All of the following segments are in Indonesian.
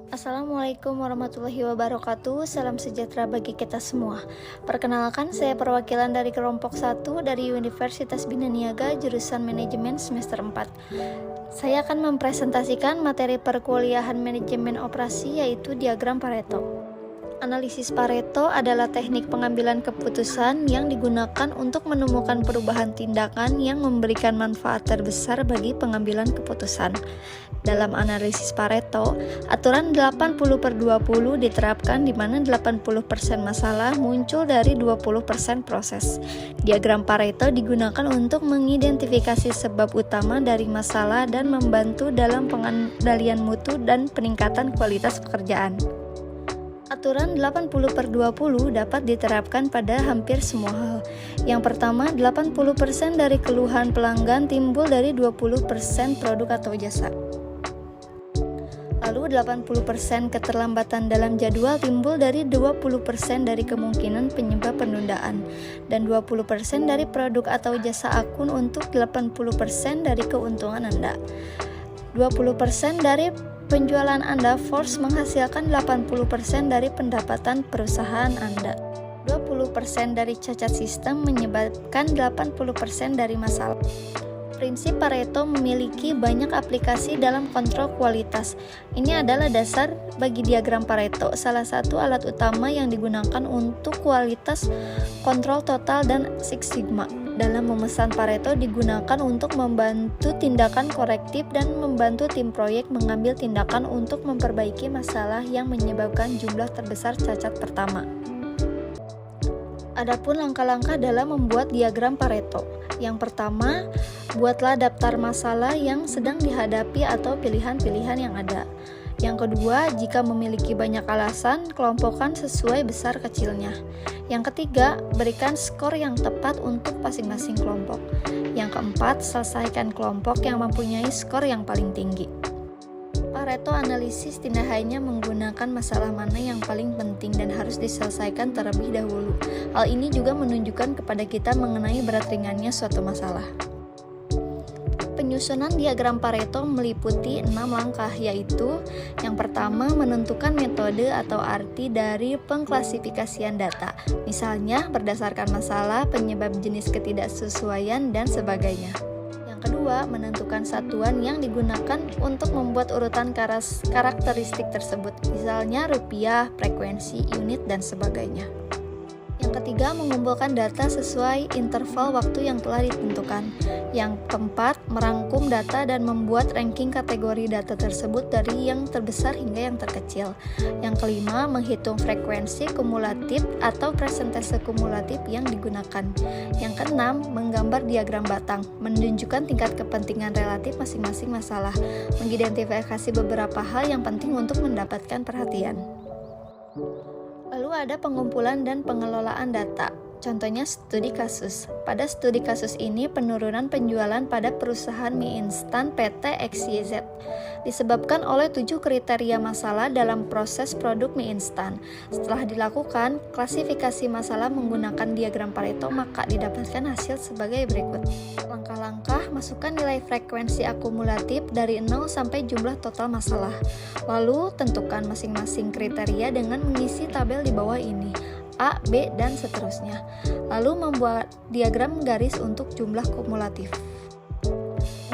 Assalamualaikum warahmatullahi wabarakatuh. Salam sejahtera bagi kita semua. Perkenalkan, saya perwakilan dari kelompok 1 dari Universitas Bina Niaga jurusan Manajemen semester 4. Saya akan mempresentasikan materi perkuliahan manajemen operasi, yaitu diagram Pareto. Analisis Pareto adalah teknik pengambilan keputusan yang digunakan untuk menemukan perubahan tindakan yang memberikan manfaat terbesar bagi pengambilan keputusan. Dalam analisis Pareto, aturan 80/20 diterapkan di mana 80% masalah muncul dari 20% proses. Diagram Pareto digunakan untuk mengidentifikasi sebab utama dari masalah dan membantu dalam pengendalian mutu dan peningkatan kualitas pekerjaan. Aturan 80/20 dapat diterapkan pada hampir semua hal. Yang pertama, 80% dari keluhan pelanggan timbul dari 20% produk atau jasa. Lalu 80% keterlambatan dalam jadwal timbul dari 20% dari kemungkinan penyebab penundaan, dan 20% dari produk atau jasa akun untuk 80% dari keuntungan Anda. 20% dari penjualan Anda force menghasilkan 80% dari pendapatan perusahaan Anda. 20% dari cacat sistem menyebabkan 80% dari masalah. Prinsip Pareto memiliki banyak aplikasi dalam kontrol kualitas. Ini adalah dasar bagi diagram Pareto, salah satu alat utama yang digunakan untuk kualitas kontrol total dan Six Sigma. Dalam memesan Pareto digunakan untuk membantu tindakan korektif dan membantu tim proyek mengambil tindakan untuk memperbaiki masalah yang menyebabkan jumlah terbesar cacat pertama. Adapun langkah-langkah dalam membuat diagram Pareto. Yang pertama, buatlah daftar masalah yang sedang dihadapi atau pilihan-pilihan yang ada. Yang kedua, jika memiliki banyak alasan, kelompokkan sesuai besar kecilnya. Yang ketiga, berikan skor yang tepat untuk masing-masing kelompok. Yang keempat, selesaikan kelompok yang mempunyai skor yang paling tinggi. Pareto analisis tidak hanya menggunakan masalah mana yang paling penting dan harus diselesaikan terlebih dahulu. Hal ini juga menunjukkan kepada kita mengenai berat ringannya suatu masalah. Penyusunan diagram Pareto meliputi 6 langkah, yaitu yang pertama, menentukan metode atau arti dari pengklasifikasian data, misalnya berdasarkan masalah, penyebab jenis ketidaksesuaian, dan sebagainya. Yang kedua, menentukan satuan yang digunakan untuk membuat urutan karakteristik tersebut, misalnya rupiah, frekuensi, unit, dan sebagainya. Yang ketiga, mengumpulkan data sesuai interval waktu yang telah ditentukan. Yang keempat, merangkum data dan membuat ranking kategori data tersebut dari yang terbesar hingga yang terkecil. Yang kelima, menghitung frekuensi kumulatif atau persentase kumulatif yang digunakan. Yang keenam, menggambar diagram batang, menunjukkan tingkat kepentingan relatif masing-masing masalah, mengidentifikasi beberapa hal yang penting untuk mendapatkan perhatian. Lalu ada pengumpulan dan pengelolaan data. Contohnya studi kasus. Pada studi kasus ini, penurunan penjualan pada perusahaan mie instan PT XYZ disebabkan oleh 7 kriteria masalah dalam proses produk mie instan. Setelah dilakukan klasifikasi masalah menggunakan diagram Pareto, maka didapatkan hasil sebagai berikut. Langkah-langkah, masukkan nilai frekuensi akumulatif dari 0 sampai jumlah total masalah. Lalu, tentukan masing-masing kriteria dengan mengisi tabel di bawah ini, A, B, dan seterusnya. Lalu membuat diagram garis untuk jumlah kumulatif.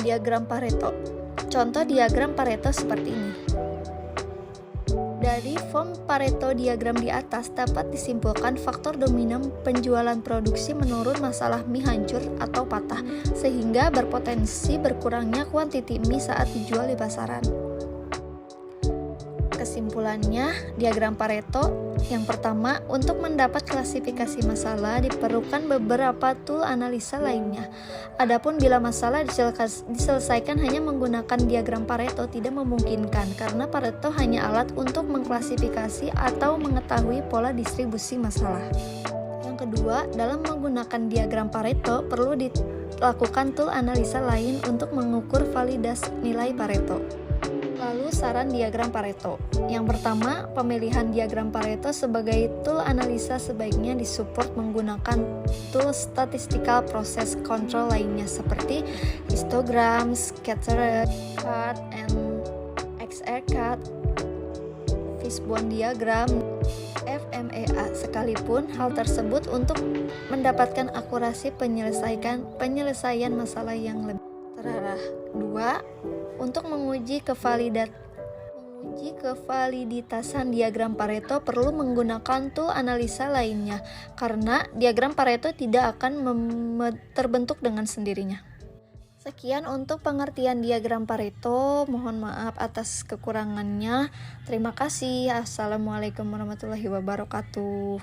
Diagram Pareto. Contoh diagram Pareto seperti ini. Dari form Pareto diagram di atas dapat disimpulkan faktor dominan penjualan produksi menurun masalah mie hancur atau patah, sehingga berpotensi berkurangnya kuantiti mie saat dijual di pasaran. Kesimpulannya, diagram Pareto yang pertama, untuk mendapat klasifikasi masalah diperlukan beberapa tool analisa lainnya. Adapun bila masalah diselesaikan hanya menggunakan diagram Pareto tidak memungkinkan, karena Pareto hanya alat untuk mengklasifikasi atau mengetahui pola distribusi masalah. Yang kedua, dalam menggunakan diagram Pareto perlu dilakukan tool analisa lain untuk mengukur validitas nilai Pareto. Lalu saran diagram Pareto. Yang pertama, pemilihan diagram Pareto sebagai tool analisa sebaiknya disupport menggunakan tool statistical process control lainnya seperti histogram, scatter chart, and XR chart. Fishbone diagram FMEA. Sekalipun hal tersebut untuk mendapatkan akurasi penyelesaian masalah yang lebih terarah. 2. Untuk menguji kevaliditasan diagram Pareto perlu menggunakan tool analisa lainnya, karena diagram Pareto tidak akan terbentuk dengan sendirinya. Sekian untuk pengertian diagram Pareto. Mohon maaf atas kekurangannya. Terima kasih. Assalamualaikum warahmatullahi wabarakatuh.